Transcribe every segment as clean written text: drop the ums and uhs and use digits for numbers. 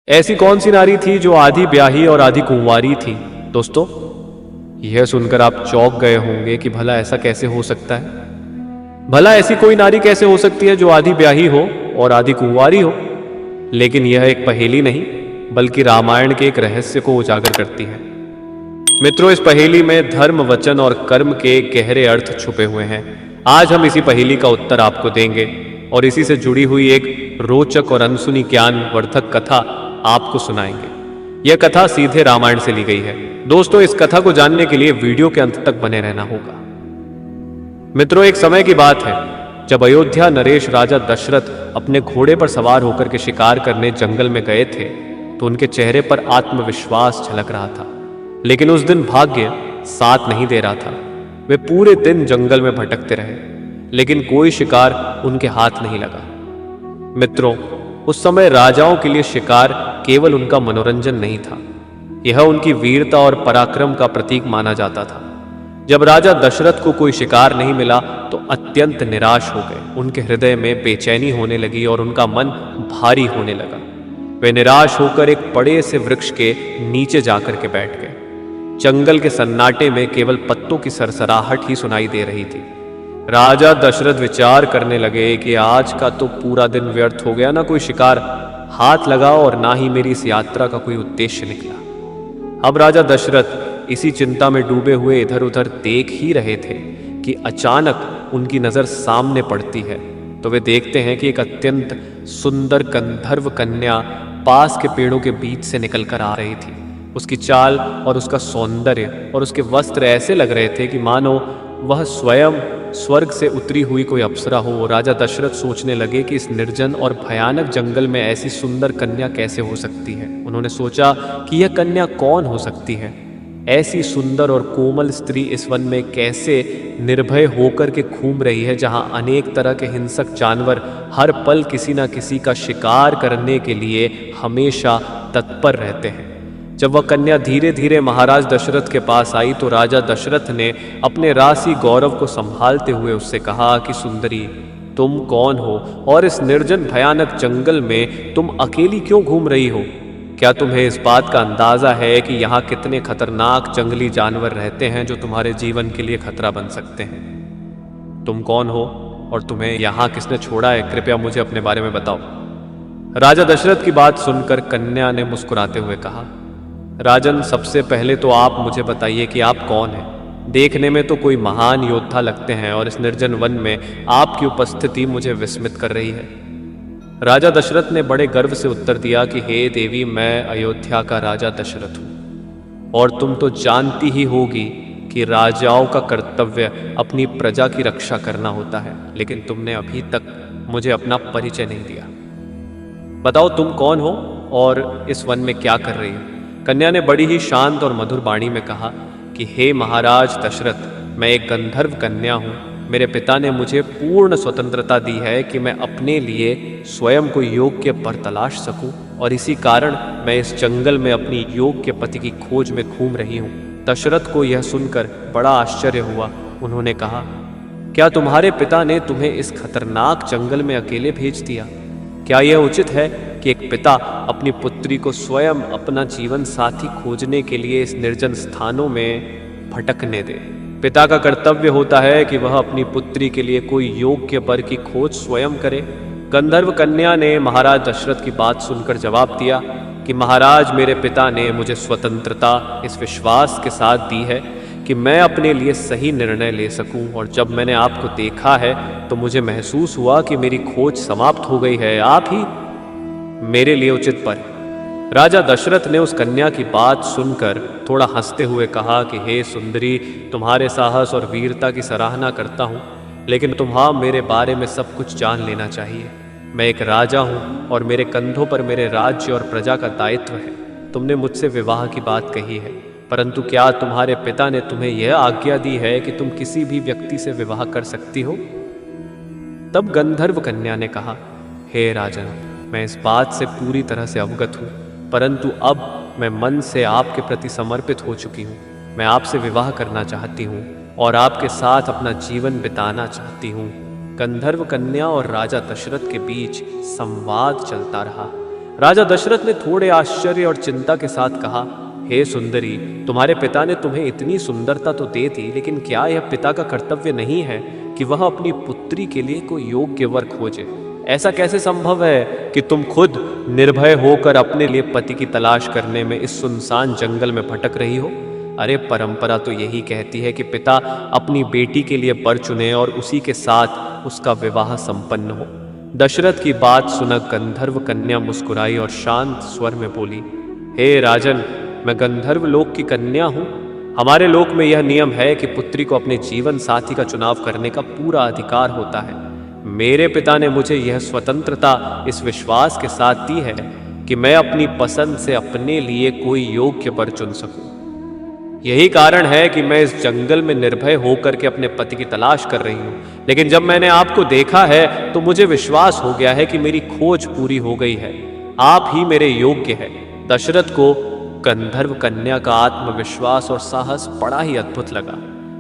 ऐसी कौन सी नारी थी जो आधी ब्याही और आधी कुंवारी थी? दोस्तों, यह सुनकर आप चौंक गए होंगे कि भला ऐसा कैसे हो सकता है। भला ऐसी कोई नारी कैसे हो सकती है जो आधी ब्याही हो और आधी कुंवारी हो? लेकिन यह एक पहेली नहीं, बल्कि रामायण के एक रहस्य को उजागर करती है। मित्रों, इस पहेली में धर्म, वचन और कर्म के गहरे अर्थ छुपे हुए हैं। आज हम इसी पहेली का उत्तर आपको देंगे और इसी से जुड़ी हुई एक रोचक और अनसुनी ज्ञानवर्धक कथा आपको सुनाएंगे। यह कथा सीधे रामायण से ली गई है। दोस्तों, इस कथा को जानने के लिए वीडियो के अंत तक बने रहना होगा। मित्रों, एक समय की बात है जब अयोध्या नरेश राजा दशरथ अपने घोड़े पर सवार होकर के शिकार करने जंगल में गए थे, तो उनके चेहरे पर आत्मविश्वास झलक रहा था। लेकिन उस दिन भाग्य साथ नहीं दे रहा था। वे पूरे दिन जंगल में भटकते रहे, लेकिन कोई शिकार उनके हाथ नहीं लगा। मित्रों, उस समय राजाओं के लिए शिकार केवल उनका मनोरंजन नहीं था, यह उनकी वीरता और पराक्रम का प्रतीक माना जाता था। जब राजा दशरथ को कोई शिकार नहीं मिला तो अत्यंत निराश हो गए। उनके हृदय में बेचैनी होने लगी और उनका मन भारी होने लगा। वे निराश होकर एक बड़े से वृक्ष के नीचे जाकर के बैठ गए। जंगल के सन्नाटे में केवल पत्तों की सरसराहट ही सुनाई दे रही थी। राजा दशरथ विचार करने लगे कि आज का तो पूरा दिन व्यर्थ हो गया, ना कोई शिकार हाथ लगा और ना ही मेरी इस यात्रा का कोई उद्देश्य निकला। अब राजा दशरथ इसी चिंता में डूबे हुए इधर उधर देख ही रहे थे कि अचानक उनकी नजर सामने पड़ती है। तो वे देखते हैं कि एक अत्यंत सुंदर गंधर्व कन्या पास के पेड़ों के बीच से निकलकर आ रही थी। उसकी चाल और उसका सौंदर्य और उसके वस्त्र ऐसे लग रहे थे कि मानो वह स्वयं स्वर्ग से उतरी हुई कोई अप्सरा हो। राजा दशरथ सोचने लगे कि इस निर्जन और भयानक जंगल में ऐसी सुंदर कन्या कैसे हो सकती है। उन्होंने सोचा कि यह कन्या कौन हो सकती है। ऐसी सुंदर और कोमल स्त्री इस वन में कैसे निर्भय होकर के घूम रही है, जहां अनेक तरह के हिंसक जानवर हर पल किसी न किसी का शिकार करने के लिए हमेशा तत्पर रहते हैं। जब वह कन्या धीरे धीरे महाराज दशरथ के पास आई तो राजा दशरथ ने अपने राशि गौरव को संभालते हुए उससे कहा कि सुंदरी, तुम कौन हो और इस निर्जन भयानक जंगल में तुम अकेली क्यों घूम रही हो? क्या तुम्हें इस बात का अंदाजा है कि यहाँ कितने खतरनाक जंगली जानवर रहते हैं जो तुम्हारे जीवन के लिए खतरा बन सकते हैं? तुम कौन हो और तुम्हें यहाँ किसने छोड़ा है? कृपया मुझे अपने बारे में बताओ। राजा दशरथ की बात सुनकर कन्या ने मुस्कुराते हुए कहा, राजन, सबसे पहले तो आप मुझे बताइए कि आप कौन हैं। देखने में तो कोई महान योद्धा लगते हैं और इस निर्जन वन में आपकी उपस्थिति मुझे विस्मित कर रही है। राजा दशरथ ने बड़े गर्व से उत्तर दिया कि हे देवी, मैं अयोध्या का राजा दशरथ हूँ और तुम तो जानती ही होगी कि राजाओं का कर्तव्य अपनी प्रजा की रक्षा करना होता है, लेकिन तुमने अभी तक मुझे अपना परिचय नहीं दिया। बताओ तुम कौन हो और इस वन में क्या कर रही हो? कन्या ने बड़ी ही शांत और मधुर वाणी में कहा कि हे महाराज दशरथ, मैं एक गंधर्व कन्या हूँ। मेरे पिता ने मुझे पूर्ण स्वतंत्रता दी है कि मैं अपने लिए स्वयं को योग्य वर तलाश सकूं और इसी कारण मैं इस जंगल में अपनी योग्य पति की खोज में घूम रही हूँ। दशरथ को यह सुनकर बड़ा आश्चर्य हुआ। उन्होंने कहा, क्या तुम्हारे पिता ने तुम्हें इस खतरनाक जंगल में अकेले भेज दिया? क्या यह उचित है कि एक पिता अपनी पुत्री को स्वयं अपना जीवन साथी खोजने के लिए इस निर्जन स्थानों में भटकने दे? पिता का कर्तव्य होता है कि वह अपनी पुत्री के लिए कोई योग्य वर की खोज स्वयं करे। गंधर्व कन्या ने महाराज दशरथ की बात सुनकर जवाब दिया कि महाराज, मेरे पिता ने मुझे स्वतंत्रता इस विश्वास के साथ दी है कि मैं अपने लिए सही निर्णय ले सकूं, और जब मैंने आपको देखा है तो मुझे महसूस हुआ कि मेरी खोज समाप्त हो गई है। आप ही मेरे लिए उचित वर हैं। राजा दशरथ ने उस कन्या की बात सुनकर थोड़ा हंसते हुए कहा कि हे सुंदरी, तुम्हारे साहस और वीरता की सराहना करता हूँ, लेकिन तुम्हां मेरे बारे में सब कुछ जान लेना चाहिए। मैं एक राजा हूँ और मेरे कंधों पर मेरे राज्य और प्रजा का दायित्व है। तुमने मुझसे विवाह की बात कही है, परंतु क्या तुम्हारे पिता ने तुम्हें यह आज्ञा दी है कि तुम किसी भी व्यक्ति से विवाह कर सकती हो? तब गंधर्व कन्या ने कहा, हे राजन, मैं इस बात से पूरी तरह से अवगत हूँ, परंतु अब मैं मन से आपके प्रति समर्पित हो चुकी हूँ। मैं आपसे विवाह करना चाहती हूँ और आपके साथ अपना जीवन बिताना चाहती हूँ। गंधर्व कन्या और राजा दशरथ के बीच संवाद चलता रहा। राजा दशरथ ने थोड़े आश्चर्य और चिंता के साथ कहा, हे सुंदरी, तुम्हारे पिता ने तुम्हें इतनी सुंदरता तो दे दी, लेकिन क्या यह पिता का कर्तव्य नहीं है कि वह अपनी पुत्री के लिए कोई योग्य वर खोजे? ऐसा कैसे संभव है कि तुम खुद निर्भय होकर अपने लिए पति की तलाश करने में इस सुनसान जंगल में भटक रही हो? अरे परंपरा तो यही कहती है कि पिता अपनी बेटी के लिए वर चुने और उसी के साथ उसका विवाह संपन्न हो। दशरथ की बात सुनकर गंधर्व कन्या मुस्कुराई और शांत स्वर में बोली, हे राजन, मैं गंधर्व लोक की कन्या हूँ। हमारे लोक में यह नियम है कि पुत्री को अपने जीवन साथी का चुनाव करने का पूरा अधिकार होता है। मेरे पिता ने मुझे यह स्वतंत्रता इस विश्वास के साथ दी है कि मैं अपनी पसंद से अपने लिए कोई योग्य वर चुन सकूं। यही कारण है कि मैं इस जंगल में निर्भय होकर के अपने पति की तलाश कर रही हूँ। लेकिन जब मैंने आपको देखा है तो मुझे विश्वास हो गया है कि मेरी खोज पूरी हो गई है। आप ही मेरे योग्य हैं। दशरथ को गंधर्व कन्या का आत्मविश्वास और साहस बड़ा ही अद्भुत लगा।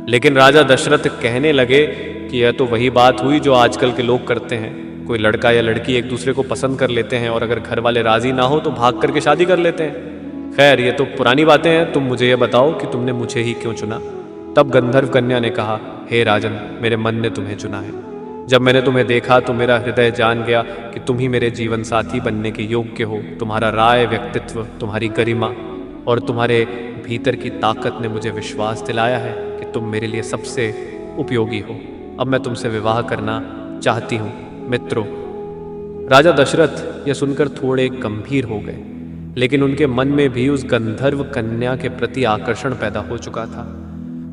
लेकिन राजा दशरथ कहने लगे कि यह तो वही बात हुई जो आजकल के लोग करते हैं। कोई लड़का या लड़की एक दूसरे को पसंद कर लेते हैं और अगर घर वाले राजी ना हो तो भाग करके शादी कर लेते हैं। खैर, ये तो पुरानी बातें हैं। तुम मुझे यह बताओ कि तुमने मुझे ही क्यों चुना? तब गंधर्व कन्या ने कहा, हे राजन, मेरे मन ने तुम्हें चुना है। जब मैंने तुम्हें देखा तो मेरा हृदय जान गया कि तुम ही मेरे जीवन साथी बनने के योग्य हो। तुम्हारा राय, व्यक्तित्व, तुम्हारी गरिमा और तुम्हारे भीतर की ताकत ने मुझे विश्वास दिलाया है कि तुम मेरे लिए सबसे उपयोगी हो। अब मैं तुमसे विवाह करना चाहती हूँ। मित्रों, राजा दशरथ यह सुनकर थोड़े गंभीर हो गए, लेकिन उनके मन में भी उस गंधर्व कन्या के प्रति आकर्षण पैदा हो चुका था।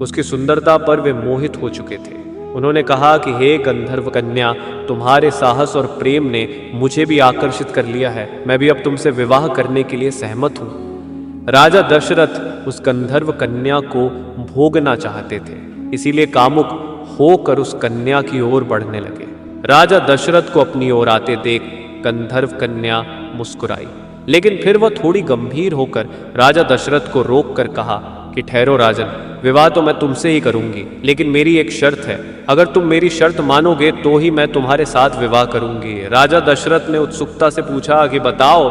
उसकी सुंदरता पर वे मोहित हो चुके थे। उन्होंने कहा कि हे गंधर्व कन्या, तुम्हारे साहस और प्रेम ने मुझे भी आकर्षित कर लिया है। मैं भी अब तुमसे विवाह करने के लिए सहमत हूँ। राजा दशरथ उस गंधर्व कन्या को भोगना चाहते थे, इसीलिए कामुक होकर उस कन्या की ओर बढ़ने लगे। राजा दशरथ को अपनी ओर आते देख गंधर्व कन्या मुस्कुराई, लेकिन फिर वह थोड़ी गंभीर होकर राजा दशरथ को रोक कर कहा कि ठहरो राजन, विवाह तो मैं तुमसे ही करूंगी, लेकिन मेरी एक शर्त है। अगर तुम मेरी शर्त मानोगे तो ही मैं तुम्हारे साथ विवाह करूंगी। राजा दशरथ ने उत्सुकता से पूछा कि बताओ,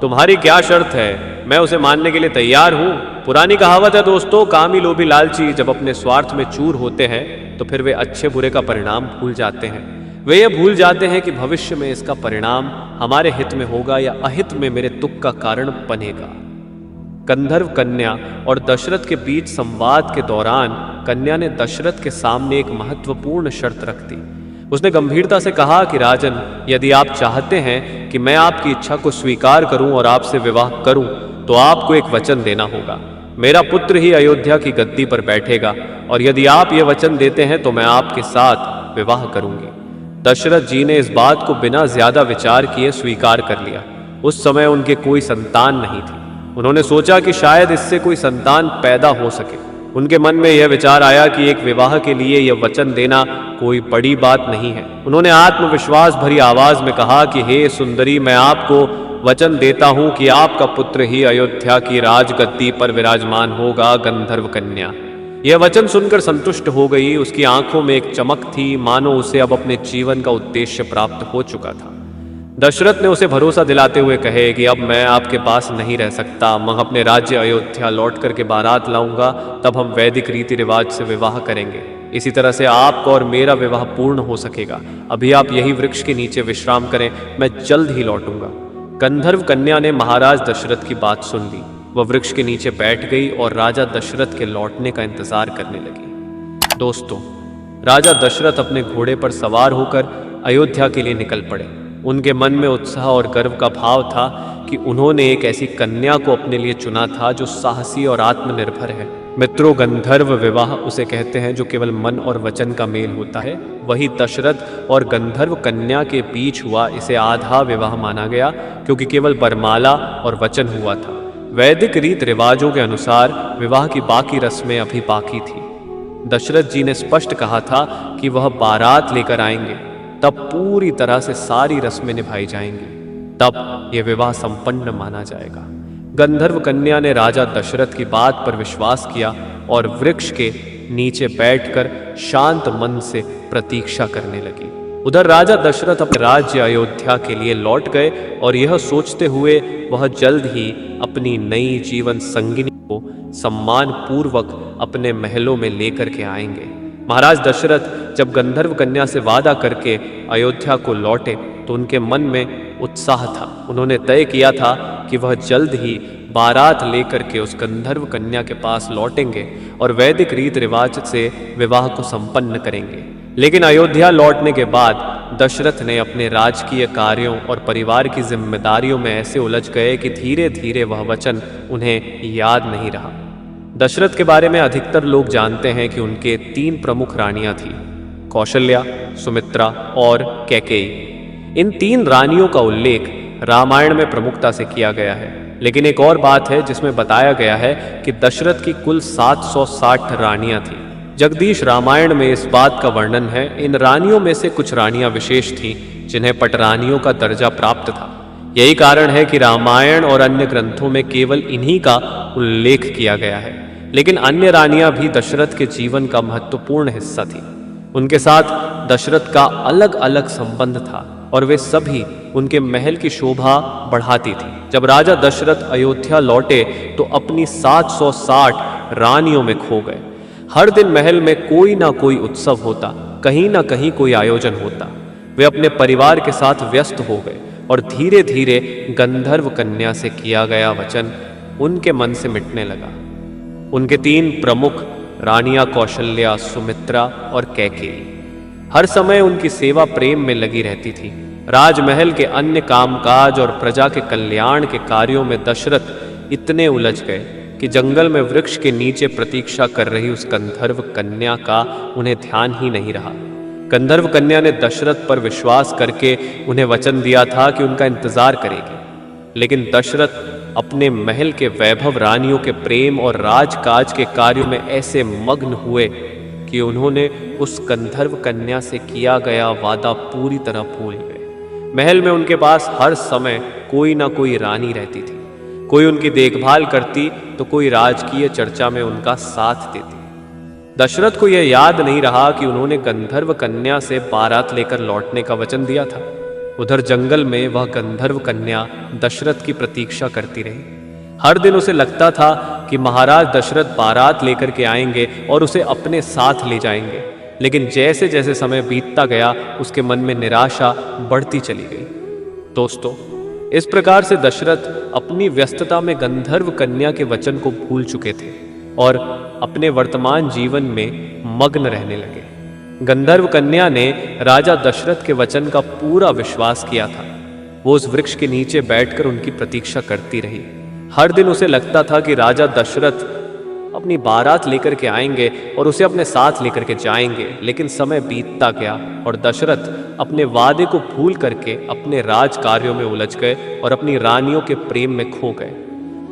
तुम्हारी क्या शर्त है? मैं उसे मानने के लिए तैयार हूँ। पुरानी कहावत है दोस्तों, कामी लोभी लालची जब अपने स्वार्थ में चूर होते हैं तो फिर वे अच्छे बुरे का परिणाम भूल जाते हैं। वे ये भूल जाते हैं कि भविष्य में इसका परिणाम हमारे हित में होगा या अहित में मेरे दुख का कारण बनेगा। गंधर्व कन्या और दशरथ के बीच संवाद के दौरान कन्या ने दशरथ के सामने एक महत्वपूर्ण शर्त रख दी। उसने गंभीरता से कहा कि राजन, यदि आप चाहते हैं कि मैं आपकी इच्छा को स्वीकार करूं और आपसे विवाह करूं, तो आपको एक वचन देना होगा। मेरा पुत्र ही अयोध्या की गद्दी पर बैठेगा और यदि आप ये वचन देते हैं तो मैं आपके साथ विवाह करूंगी। दशरथ जी ने इस बात को बिना ज्यादा विचार किए स्वीकार कर लिया। उस समय उनके कोई संतान नहीं थी। उन्होंने सोचा कि शायद इससे कोई संतान पैदा हो सके। उनके मन में यह विचार आया कि एक विवाह के लिए यह वचन देना कोई बड़ी बात नहीं है। उन्होंने आत्मविश्वास भरी आवाज में कहा कि हे सुंदरी, मैं आपको वचन देता हूं कि आपका पुत्र ही अयोध्या की राजगद्दी पर विराजमान होगा। गंधर्व कन्या यह वचन सुनकर संतुष्ट हो गई। उसकी आंखों में एक चमक थी, मानो उसे अब अपने जीवन का उद्देश्य प्राप्त हो चुका था। दशरथ ने उसे भरोसा दिलाते हुए कहे कि अब मैं आपके पास नहीं रह सकता। मैं अपने राज्य अयोध्या लौट करके बारात लाऊंगा, तब हम वैदिक रीति रिवाज से विवाह करेंगे। इसी तरह से आपका और मेरा विवाह पूर्ण हो सकेगा। अभी आप यही वृक्ष के नीचे विश्राम करें, मैं जल्द ही लौटूंगा। गंधर्व कन्या ने महाराज दशरथ की बात सुन ली। वह वृक्ष के नीचे बैठ गई और राजा दशरथ के लौटने का इंतजार करने लगी। दोस्तों, राजा दशरथ अपने घोड़े पर सवार होकर अयोध्या के लिए निकल पड़े। उनके मन में उत्साह और गर्व का भाव था कि उन्होंने एक ऐसी कन्या को अपने लिए चुना था जो साहसी और आत्मनिर्भर है। मित्रों, गंधर्व विवाह उसे कहते हैं जो केवल मन और वचन का मेल होता है। वही दशरथ और गंधर्व कन्या के बीच हुआ इसे आधा विवाह माना गया, क्योंकि केवल बरमाला और वचन हुआ था। वैदिक रीत रिवाजों के अनुसार विवाह की बाकी रस्में अभी बाकी थी। दशरथ जी ने स्पष्ट कहा था कि वह बारात लेकर आएंगे, तब पूरी तरह से सारी रस्में निभाई जाएंगी, तब यह विवाह संपन्न माना जाएगा। गंधर्व कन्या ने राजा दशरथ की बात पर विश्वास किया और वृक्ष के नीचे बैठकर शांत मन से प्रतीक्षा करने लगी। उधर राजा दशरथ अपने राज्य अयोध्या के लिए लौट गए और यह सोचते हुए वह जल्द ही अपनी नई जीवन संगिनी को सम्मान पूर्वक अपने महलों में लेकर के आएंगे। महाराज दशरथ जब गंधर्व कन्या से वादा करके अयोध्या को लौटे तो उनके मन में उत्साह था। उन्होंने तय किया था कि वह जल्द ही बारात लेकर के उस गंधर्व कन्या के पास लौटेंगे और वैदिक रीत रिवाज से विवाह को संपन्न करेंगे। लेकिन अयोध्या लौटने के बाद दशरथ ने अपने राजकीय कार्यों और परिवार की जिम्मेदारियों में ऐसे उलझ गए कि धीरे धीरे वह वचन उन्हें याद नहीं रहा। दशरथ के बारे में अधिकतर लोग जानते हैं कि उनके 3 प्रमुख रानियां थीं, कौशल्या, सुमित्रा और कैकेयी। इन 3 रानियों का उल्लेख रामायण में प्रमुखता से किया गया है। लेकिन एक और बात है जिसमें बताया गया है कि दशरथ की कुल 760 रानियां थीं। जगदीश रामायण में इस बात का वर्णन है। इन रानियों में से कुछ रानियां विशेष थीं जिन्हें पटरानियों का दर्जा प्राप्त था। यही कारण है कि रामायण और अन्य ग्रंथों में केवल इन्हीं का उल्लेख किया गया है। लेकिन अन्य रानियां भी दशरथ के जीवन का महत्वपूर्ण हिस्सा थी। उनके साथ दशरथ का अलग अलग संबंध था और वे सभी उनके महल की शोभा बढ़ाती थी। जब राजा दशरथ अयोध्या लौटे तो अपनी 760 रानियों में खो गए। हर दिन महल में कोई ना कोई उत्सव होता, कहीं ना कहीं कोई आयोजन होता। वे अपने परिवार के साथ व्यस्त हो गए और धीरे धीरे गंधर्व कन्या से किया गया वचन उनके मन से मिटने लगा। उनके 3 प्रमुख रानियां कौशल्या, सुमित्रा और कैकेयी हर समय उनकी सेवा प्रेम में लगी रहती थी। राजमहल के अन्य कामकाज और प्रजा के कल्याण के कार्यों में दशरथ इतने उलझ गए कि जंगल में वृक्ष के नीचे प्रतीक्षा कर रही उस गंधर्व कन्या का उन्हें ध्यान ही नहीं रहा। गंधर्व कन्या ने दशरथ पर विश्वास करके उन्हें वचन दिया था कि उनका इंतजार करेगी। लेकिन दशरथ अपने महल के वैभव, रानियों के प्रेम और राजकाज के कार्यों में ऐसे मग्न हुए कि उन्होंने उस गंधर्व कन्या से किया गया वादा पूरी तरह भूल गए। महल में उनके पास हर समय कोई ना कोई रानी रहती थी। कोई उनकी देखभाल करती तो कोई राजकीय चर्चा में उनका साथ देती। दशरथ को यह याद नहीं रहा कि उन्होंने गंधर्व कन्या से बारात लेकर लौटने का वचन दिया था। उधर जंगल में वह गंधर्व कन्या दशरथ की प्रतीक्षा करती रही। हर दिन उसे लगता था कि महाराज दशरथ बारात लेकर के आएंगे और उसे अपने साथ ले जाएंगे। लेकिन जैसे जैसे समय बीतता गया उसके मन में निराशा बढ़ती चली गई। दोस्तों, इस प्रकार से दशरथ अपनी व्यस्तता में गंधर्व कन्या के वचन को भूल चुके थे और अपने वर्तमान जीवन में मग्न रहने लगे। गंधर्व कन्या ने राजा दशरथ के वचन का पूरा विश्वास किया था। वो उस वृक्ष के नीचे बैठकर उनकी प्रतीक्षा करती रही। हर दिन उसे लगता था कि राजा दशरथ अपनी बारात लेकर के आएंगे और उसे अपने साथ लेकर के जाएंगे। लेकिन समय बीतता गया और दशरथ अपने वादे को भूल करके अपने राज कार्यों में उलझ गए और अपनी रानियों के प्रेम में खो गए।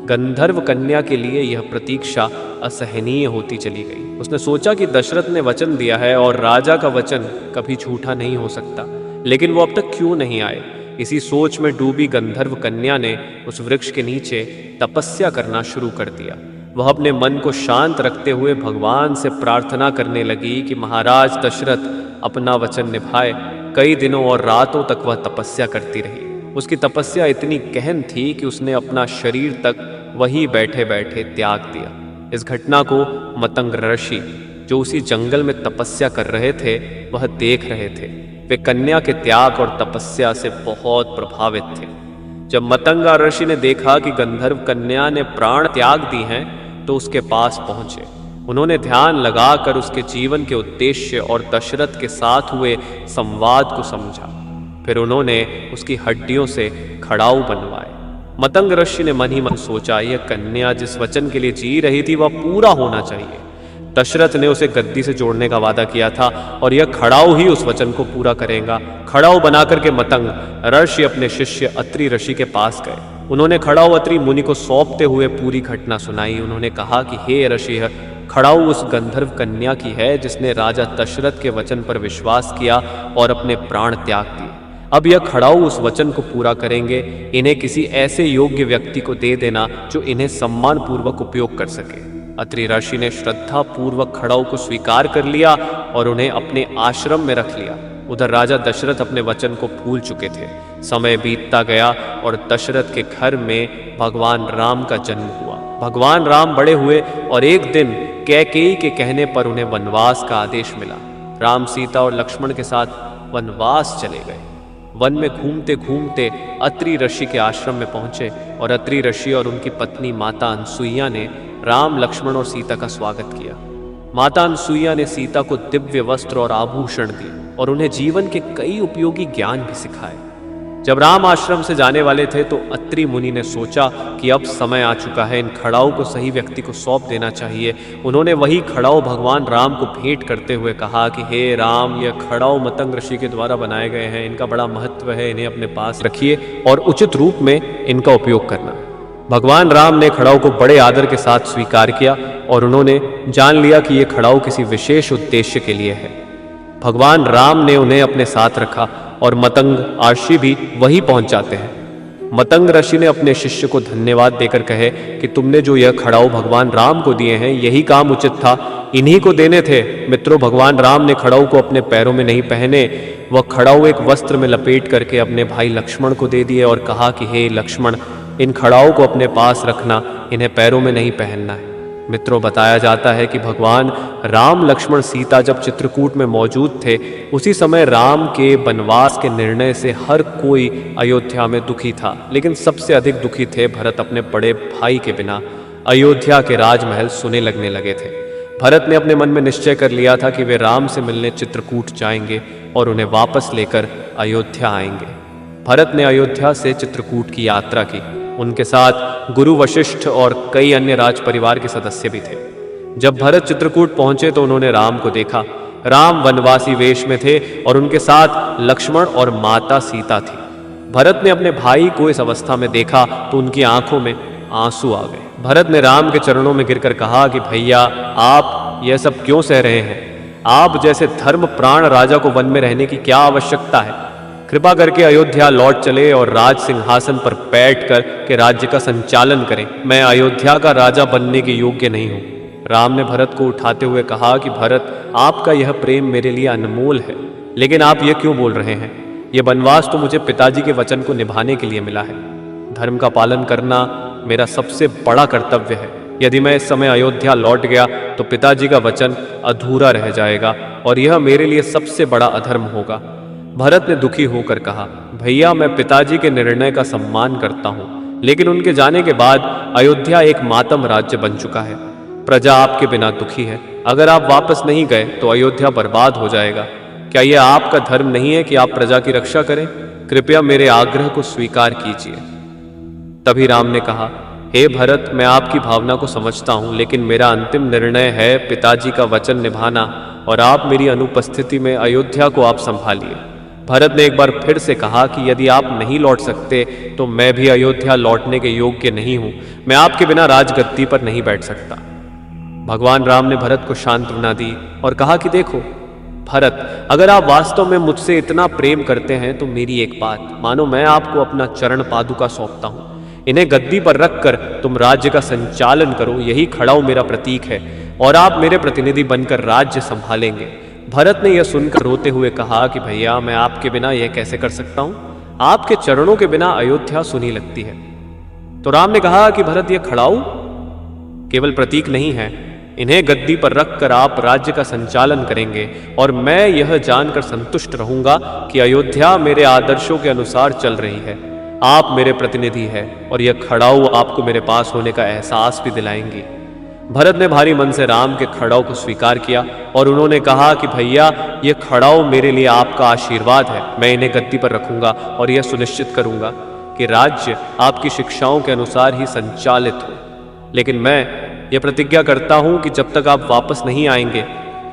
गंधर्व कन्या के लिए यह प्रतीक्षा असहनीय होती चली गई। उसने सोचा कि दशरथ ने वचन दिया है और राजा का वचन कभी झूठा नहीं हो सकता, लेकिन वो अब तक क्यों नहीं आए। इसी सोच में डूबी गंधर्व कन्या ने उस वृक्ष के नीचे तपस्या करना शुरू कर दिया। वह अपने मन को शांत रखते हुए भगवान से प्रार्थना करने लगी कि महाराज दशरथ अपना वचन निभाए। कई दिनों और रातों तक वह तपस्या करती रही। उसकी तपस्या इतनी गहन थी कि उसने अपना शरीर तक वहीं बैठे बैठे त्याग दिया। इस घटना को मतंग ऋषि, जो उसी जंगल में तपस्या कर रहे थे, वह देख रहे थे। वे कन्या के त्याग और तपस्या से बहुत प्रभावित थे। जब मतंगा ऋषि ने देखा कि गंधर्व कन्या ने प्राण त्याग दी हैं, तो उसके पास पहुंचे। उन्होंने ध्यान लगाकर उसके जीवन के उद्देश्य और दशरथ के साथ हुए संवाद को समझा। फिर उन्होंने उसकी हड्डियों से खड़ाऊ बनवाए। मतंग ऋषि ने मन ही मन सोचा, यह कन्या जिस वचन के लिए जी रही थी वह पूरा होना चाहिए। दशरथ ने उसे गद्दी से जोड़ने का वादा किया था और यह खड़ाऊ ही उस वचन को पूरा करेगा। खड़ाऊ बनाकर के मतंग ऋषि अपने शिष्य अत्रि ऋषि के पास गए। उन्होंने खड़ाऊ अत्रि मुनि को सौंपते हुए पूरी घटना सुनाई। उन्होंने कहा कि हे ऋषि, खड़ाऊ उस गंधर्व कन्या की है जिसने राजा दशरथ के वचन पर विश्वास किया और अपने प्राण त्याग दिए। अब यह खड़ाऊ उस वचन को पूरा करेंगे। इन्हें किसी ऐसे योग्य व्यक्ति को दे देना जो इन्हें सम्मान पूर्वक उपयोग कर सके। अत्रि ऋषि ने श्रद्धा पूर्वक खड़ाऊ को स्वीकार कर लिया और उन्हें अपने आश्रम में रख लिया। उधर राजा दशरथ अपने वचन को भूल चुके थे। समय बीतता गया और दशरथ के घर में भगवान राम का जन्म हुआ। भगवान राम बड़े हुए और एक दिन कैकेयी के कहने पर उन्हें वनवास का आदेश मिला। राम, सीता और लक्ष्मण के साथ वनवास चले गए। वन में घूमते घूमते अत्रि ऋषि के आश्रम में पहुंचे और अत्रि ऋषि और उनकी पत्नी माता अनसुईया ने राम, लक्ष्मण और सीता का स्वागत किया। माता अनसुईया ने सीता को दिव्य वस्त्र और आभूषण दिए और उन्हें जीवन के कई उपयोगी ज्ञान भी सिखाए। जब राम आश्रम से जाने वाले थे तो अत्रि मुनि ने सोचा कि अब समय आ चुका है, इन खड़ाओं को सही व्यक्ति को सौंप देना चाहिए। उन्होंने वही खड़ाओं भगवान राम को भेंट करते हुए कहा कि हे राम, यह खड़ाओं मतंग ऋषि के द्वारा बनाए गए हैं, इनका बड़ा महत्व है, इन्हें अपने पास रखिए और उचित रूप में इनका उपयोग करना। भगवान राम ने खड़ाओं को बड़े आदर के साथ स्वीकार किया और उन्होंने जान लिया कि ये खड़ाओं किसी विशेष उद्देश्य के लिए है। भगवान राम ने उन्हें अपने साथ रखा और मतंग ऋषि भी वही पहुंच जाते हैं। मतंग ऋषि ने अपने शिष्य को धन्यवाद देकर कहे कि तुमने जो यह खड़ाऊ भगवान राम को दिए हैं, यही काम उचित था, इन्हीं को देने थे। मित्रों, भगवान राम ने खड़ाऊ को अपने पैरों में नहीं पहने, वह खड़ाऊ एक वस्त्र में लपेट करके अपने भाई लक्ष्मण को दे दिए और कहा कि हे लक्ष्मण, इन खड़ाओं को अपने पास रखना, इन्हें पैरों में नहीं पहनना है। मित्रों, बताया जाता है कि भगवान राम, लक्ष्मण, सीता जब चित्रकूट में मौजूद थे, उसी समय राम के वनवास के निर्णय से हर कोई अयोध्या में दुखी था, लेकिन सबसे अधिक दुखी थे भरत अपने बड़े भाई के बिना। अयोध्या के राजमहल सुने लगने लगे थे। भरत ने अपने मन में निश्चय कर लिया था कि वे राम से मिलने चित्रकूट जाएंगे और उन्हें वापस लेकर अयोध्या आएंगे। भरत ने अयोध्या से चित्रकूट की यात्रा की। उनके साथ गुरु वशिष्ठ और कई अन्य राज परिवार के सदस्य भी थे। जब भरत चित्रकूट पहुंचे तो उन्होंने राम को देखा। राम वनवासी वेश में थे और उनके साथ लक्ष्मण और माता सीता थी। भरत ने अपने भाई को इस अवस्था में देखा तो उनकी आंखों में आंसू आ गए। भरत ने राम के चरणों में गिरकर कहा कि भैया, आप यह सब क्यों सह रहे हैं? आप जैसे धर्म प्राण राजा को वन में रहने की क्या आवश्यकता है? कृपा करके अयोध्या लौट चले और राज सिंहासन पर बैठकर के राज्य का संचालन करें। मैं अयोध्या का राजा बनने के योग्य नहीं हूँ। राम ने भरत को उठाते हुए कहा कि भरत, आपका यह प्रेम मेरे लिए अनमोल है, लेकिन आप ये क्यों बोल रहे हैं? यह वनवास तो मुझे पिताजी के वचन को निभाने के लिए मिला है। धर्म का पालन करना मेरा सबसे बड़ा कर्तव्य है। यदि मैं इस समय अयोध्या लौट गया तो पिताजी का वचन अधूरा रह जाएगा और यह मेरे लिए सबसे बड़ा अधर्म होगा। भरत ने दुखी होकर कहा, भैया, मैं पिताजी के निर्णय का सम्मान करता हूँ, लेकिन उनके जाने के बाद अयोध्या एक मातम राज्य बन चुका है। प्रजा आपके बिना दुखी है। अगर आप वापस नहीं गए तो अयोध्या बर्बाद हो जाएगा। क्या यह आपका धर्म नहीं है कि आप प्रजा की रक्षा करें? कृपया मेरे आग्रह को स्वीकार कीजिए। तभी राम ने कहा, हे भरत, मैं आपकी भावना को समझता हूँ, लेकिन मेरा अंतिम निर्णय है पिताजी का वचन निभाना और आप मेरी अनुपस्थिति में अयोध्या को आप संभालिए। भरत ने एक बार फिर से कहा कि यदि आप नहीं लौट सकते तो मैं भी अयोध्या लौटने के योग्य नहीं हूं। मैं आपके बिना राजगद्दी पर नहीं बैठ सकता। भगवान राम ने भरत को सांत्वना दी और कहा कि देखो भरत, अगर आप वास्तव में मुझसे इतना प्रेम करते हैं तो मेरी एक बात मानो, मैं आपको अपना चरण पादुका सौंपता हूं। इन्हें गद्दी पर रखकर तुम राज्य का संचालन करो। यही खड़ाऊ मेरा प्रतीक है और आप मेरे प्रतिनिधि बनकर राज्य संभालेंगे। भरत ने यह सुनकर रोते हुए कहा कि भैया, मैं आपके बिना यह कैसे कर सकता हूं? आपके चरणों के बिना अयोध्या सुनी लगती है। तो राम ने कहा कि भरत, यह खड़ाऊ केवल प्रतीक नहीं है। इन्हें गद्दी पर रखकर आप राज्य का संचालन करेंगे और मैं यह जानकर संतुष्ट रहूंगा कि अयोध्या मेरे आदर्शों के अनुसार चल रही है। आप मेरे प्रतिनिधि हैं और यह खड़ाऊ आपको मेरे पास होने का एहसास भी दिलाएंगी। भरत ने भारी मन से राम के खड़ाऊ को स्वीकार किया और उन्होंने कहा कि भैया, यह खड़ाऊ मेरे लिए आपका आशीर्वाद है। मैं इन्हें गद्दी पर रखूंगा और यह सुनिश्चित करूंगा कि राज्य आपकी शिक्षाओं के अनुसार ही संचालित हो। लेकिन मैं यह प्रतिज्ञा करता हूं कि जब तक आप वापस नहीं आएंगे,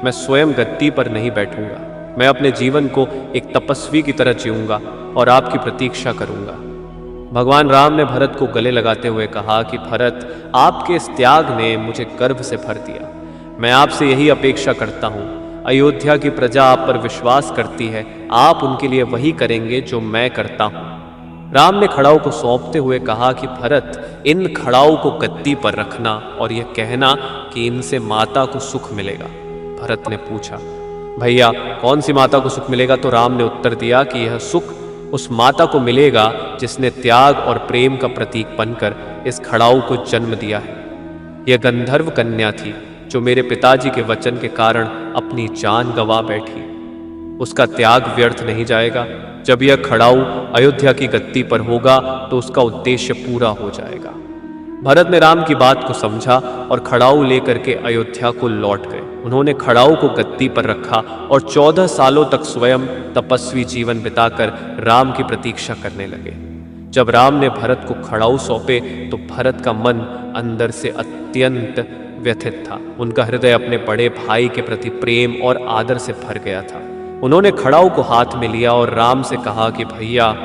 मैं स्वयं गद्दी पर नहीं बैठूंगा। मैं अपने जीवन को एक तपस्वी की तरह जीऊंगा और आपकी प्रतीक्षा करूंगा। भगवान राम ने भरत को गले लगाते हुए कहा कि भरत, आपके इस त्याग ने मुझे गर्व से भर दिया। मैं आपसे यही अपेक्षा करता हूँ। अयोध्या की प्रजा आप पर विश्वास करती है, आप उनके लिए वही करेंगे जो मैं करता हूँ। राम ने खड़ाऊ को सौंपते हुए कहा कि भरत, इन खड़ाऊ को गद्दी पर रखना और यह कहना कि इनसे माता को सुख मिलेगा। भरत ने पूछा, भैया कौन सी माता को सुख मिलेगा? तो राम ने उत्तर दिया कि यह सुख उस माता को मिलेगा जिसने त्याग और प्रेम का प्रतीक बनकर इस खड़ाऊ को जन्म दिया है। यह गंधर्व कन्या थी जो मेरे पिताजी के वचन के कारण अपनी जान गंवा बैठी। उसका त्याग व्यर्थ नहीं जाएगा। जब यह खड़ाऊ अयोध्या की गद्दी पर होगा तो उसका उद्देश्य पूरा हो जाएगा। भरत ने राम की बात को समझा और खड़ाऊ लेकर के अयोध्या को लौट गए। उन्होंने खड़ाऊ को गद्दी पर रखा और 14 सालों तक स्वयं तपस्वी जीवन बिताकर राम की प्रतीक्षा करने लगे। जब राम ने भरत को खड़ाऊ सौंपे तो भरत का मन अंदर से अत्यंत व्यथित था। उनका हृदय अपने बड़े भाई के प्रति प्रेम और आदर से भर गया था। उन्होंने खड़ाऊ को हाथ में लिया और राम से कहा कि भैया,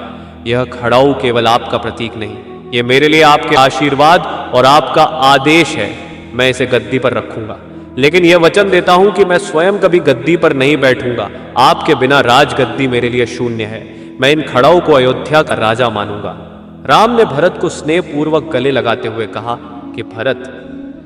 यह खड़ाऊ केवल आपका प्रतीक नहीं, ये मेरे लिए आपके आशीर्वाद और आपका आदेश है। मैं इसे गद्दी पर रखूंगा, लेकिन यह वचन देता हूं कि मैं स्वयं कभी गद्दी पर नहीं बैठूंगा। आपके बिना राजगद्दी मेरे लिए शून्य है। मैं इन खड़ाऊ को अयोध्या का राजा मानूंगा। राम ने भरत को स्नेहपूर्वक गले लगाते हुए कहा कि भरत,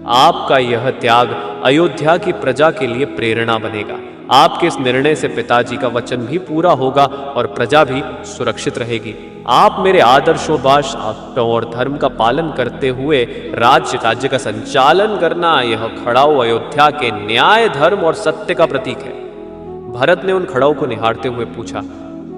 आपका यह त्याग अयोध्या की प्रजा के लिए प्रेरणा बनेगा। आपके इस निर्णय से पिताजी का वचन भी पूरा होगा और प्रजा भी सुरक्षित रहेगी। आप मेरे आदर्शों शास्त्रों और धर्म का पालन करते हुए राज्य का संचालन करना, यह खड़ाऊ अयोध्या के न्याय, धर्म और सत्य का प्रतीक है। भरत ने उन खड़ाऊ को निहारते हुए पूछा,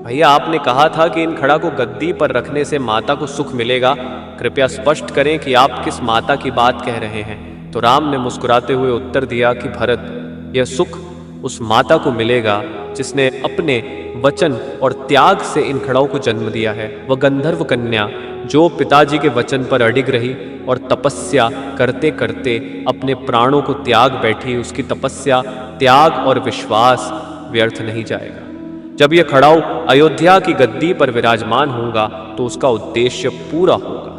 भैया आपने कहा था कि इन खड़ा को गद्दी पर रखने से माता को सुख मिलेगा। कृपया स्पष्ट करें कि आप किस माता की बात कह रहे हैं। तो राम ने मुस्कुराते हुए उत्तर दिया कि भरत, यह सुख उस माता को मिलेगा जिसने अपने वचन और त्याग से इन खड़ाऊ को जन्म दिया है। वह गंधर्व कन्या जो पिताजी के वचन पर अडिग रही और तपस्या करते करते अपने प्राणों को त्याग बैठी, उसकी तपस्या, त्याग और विश्वास व्यर्थ नहीं जाएगा। जब यह खड़ाऊ अयोध्या की गद्दी पर विराजमान होगा तो उसका उद्देश्य पूरा होगा।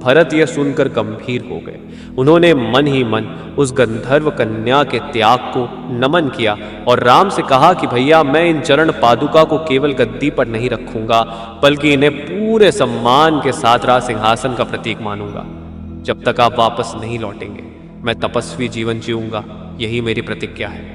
भरत यह सुनकर गंभीर हो गए। उन्होंने मन ही मन उस गंधर्व कन्या के त्याग को नमन किया और राम से कहा कि भैया, मैं इन चरण पादुका को केवल गद्दी पर नहीं रखूंगा, बल्कि इन्हें पूरे सम्मान के साथ राज सिंहासन का प्रतीक मानूंगा। जब तक आप वापस नहीं लौटेंगे मैं तपस्वी जीवन जीऊंगा, यही मेरी प्रतिज्ञा है।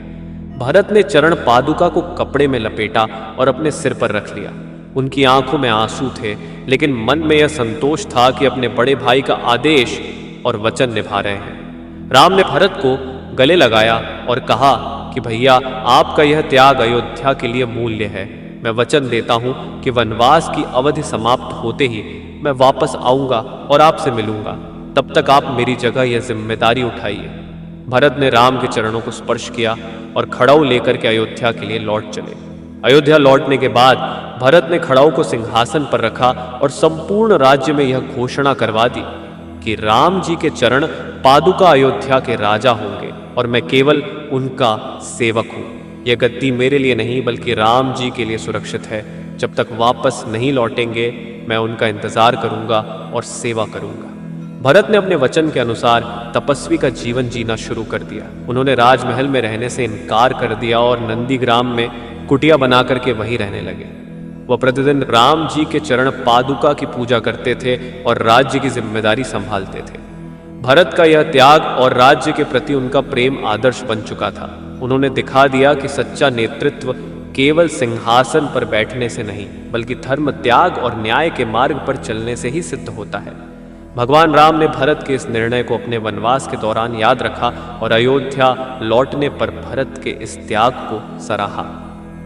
भरत ने चरण पादुका को कपड़े में लपेटा और अपने सिर पर रख लिया। उनकी आंखों में आंसू थे, लेकिन मन में यह संतोष था कि अपने बड़े भाई का आदेश और वचन निभा रहे हैं। राम ने भरत को गले लगाया और कहा कि भैया, आपका यह त्याग अयोध्या के लिए मूल्य है। मैं वचन देता हूं कि वनवास की अवधि समाप्त होते ही मैं वापस आऊंगा और आपसे मिलूंगा। तब तक आप मेरी जगह यह जिम्मेदारी उठाइए। भरत ने राम के चरणों को स्पर्श किया और खड़ाऊ लेकर के अयोध्या के लिए लौट चले। अयोध्या लौटने के बाद भरत ने खड़ाऊ को सिंहासन पर रखा और संपूर्ण राज्य में यह घोषणा करवा दी कि राम जी के चरण पादुका अयोध्या के राजा होंगे और मैं केवल उनका सेवक हूं। यह गद्दी मेरे लिए नहीं बल्कि राम जी के लिए सुरक्षित है। जब तक वापस नहीं लौटेंगे मैं उनका इंतजार करूंगा और सेवा करूंगा। भरत ने अपने वचन के अनुसार तपस्वी का जीवन जीना शुरू कर दिया। उन्होंने राजमहल में रहने से इनकार कर दिया और नंदीग्राम में कुटिया बना करके वहीं रहने लगे। वह प्रतिदिन राम जी के चरण पादुका की पूजा करते थे और राज्य की जिम्मेदारी संभालते थे। भरत का यह त्याग और राज्य के प्रति उनका प्रेम आदर्श बन चुका था। उन्होंने दिखा दिया कि सच्चा नेतृत्व केवल सिंहासन पर बैठने से नहीं बल्कि धर्म, त्याग और न्याय के मार्ग पर चलने से ही सिद्ध होता है। भगवान राम ने भरत के इस निर्णय को अपने वनवास के दौरान याद रखा और अयोध्या लौटने पर भरत के इस त्याग को सराहा।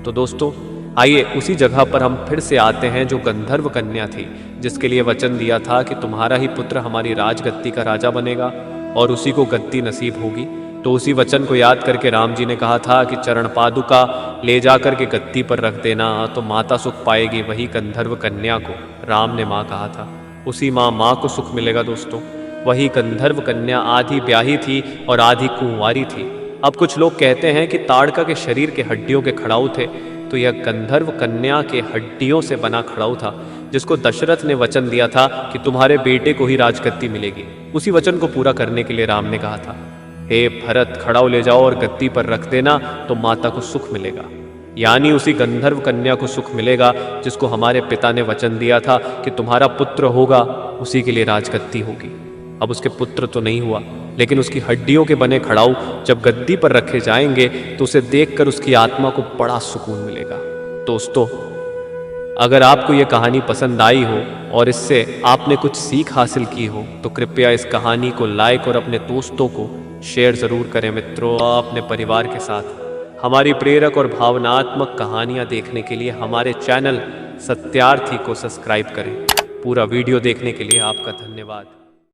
तो दोस्तों, आइए उसी जगह पर हम फिर से आते हैं जो गंधर्व कन्या थी, जिसके लिए वचन दिया था कि तुम्हारा ही पुत्र हमारी राजगद्दी का राजा बनेगा और उसी को गद्दी नसीब होगी। तो उसी वचन को याद करके राम जी ने कहा था कि चरण पादुका ले जाकर के गद्दी पर रख देना तो माता सुख पाएगी। वही गंधर्व कन्या को राम ने माँ कहा था, उसी माँ को सुख मिलेगा। दोस्तों, वही गंधर्व कन्या आधी ब्याही थी और आधी कुंवारी थी। अब कुछ लोग कहते हैं कि ताड़का के शरीर के हड्डियों के खड़ाऊ थे, तो यह गंधर्व कन्या के हड्डियों से बना खड़ाऊ था, जिसको दशरथ ने वचन दिया था कि तुम्हारे बेटे को ही राजगद्दी मिलेगी। उसी वचन को पूरा करने के लिए राम ने कहा था, हे भरत, खड़ाऊ ले जाओ और गद्दी पर रख देना तो माता को सुख मिलेगा। यानी उसी गंधर्व कन्या को सुख मिलेगा जिसको हमारे पिता ने वचन दिया था कि तुम्हारा पुत्र होगा, उसी के लिए राजगद्दी होगी। अब उसके पुत्र तो नहीं हुआ, लेकिन उसकी हड्डियों के बने खड़ाऊ जब गद्दी पर रखे जाएंगे तो उसे देखकर उसकी आत्मा को बड़ा सुकून मिलेगा। दोस्तों, अगर आपको ये कहानी पसंद आई हो और इससे आपने कुछ सीख हासिल की हो तो कृपया इस कहानी को लाइक और अपने दोस्तों को शेयर ज़रूर करें। मित्रों, अपने परिवार के साथ हमारी प्रेरक और भावनात्मक कहानियाँ देखने के लिए हमारे चैनल सत्यार्थी को सब्सक्राइब करें। पूरा वीडियो देखने के लिए आपका धन्यवाद।